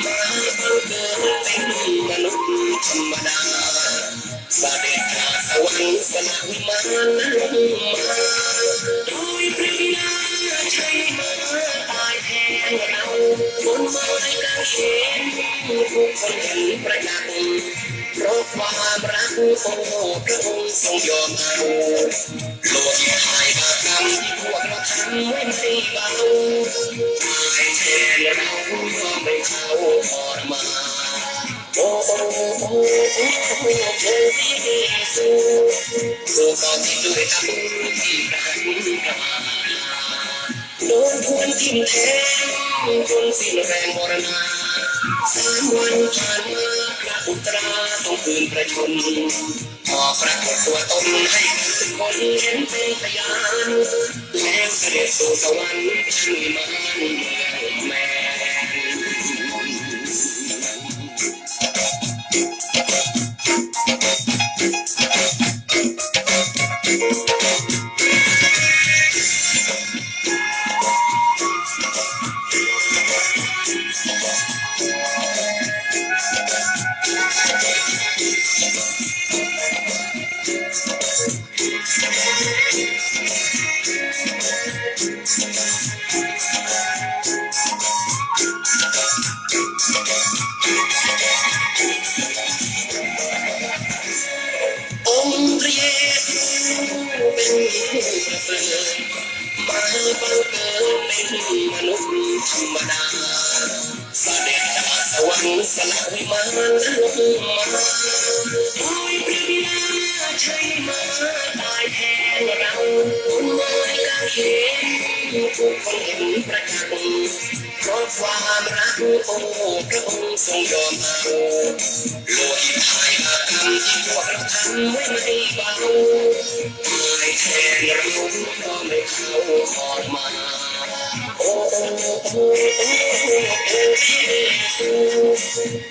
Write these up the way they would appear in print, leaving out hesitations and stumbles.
มาบังเกิดเป็นมนุษย์ธรรมดาเสด็จจากสวรรค์สละวิมานนั้นมาโดยพระบิดาใช้มาตายแทนเราบนไม้กางเขนผู้คนเห็นประจักษ์เพราะความรักโอ้พระองค์ทรงยอมเอาโลกยิ่งหายบาปกรรมที่พวกเราทำไม่เบาตายแทนเรายอมไม่เข้าทรมานโอ้โอ้โอ้โอ้โอ้พระเยซูโลกก็ที่ด้วยทำที่พระคุณกระมาโดนทวนทิ่มแทงจนสิ้นแรงมรณา3 วันผ่านมาพระอุตราต้องคืนประชนพอปรากฏตัวตนให้ทุกคนเห็นเป็นพยานแล้วเสด็จสู่สวรรค์ชื่อมันแม่องค์พระเยซูเป็นผู้ประเสริฐมาบังเกิดเป็นมนุษย์ธรรมดาเสด็จจากสวรรค์สละวิมานลงมาโดยพระบิดาใช้มาตายแทนเราบนไม้กางเขนทุกคนเห็นประจักษ์เพราะความรักโอ้พระองค์ทรงยอมเอาโลหิตไทยบาปกรรมที่พวกเราทำไม่เบาตายแทนเราก็ไม่เข้าทรมานโอ้โอ้โอ้โอ้โอ้เยซู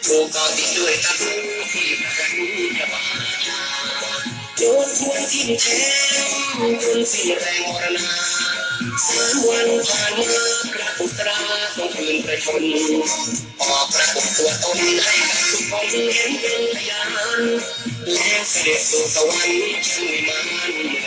โลกก็ติดด้วยตะปูที่พระคุณกระบาดโดนทวนทิ่มแทงจนสิ้นแรงมรณา3 วันผ่านมาพระอุตราต้องคืนประชนออกปรากฏตัวตนให้กับทุกคนเห็นเป็นพยานแล้วเสด็จสู่สวรรค์ชั้นวิมาน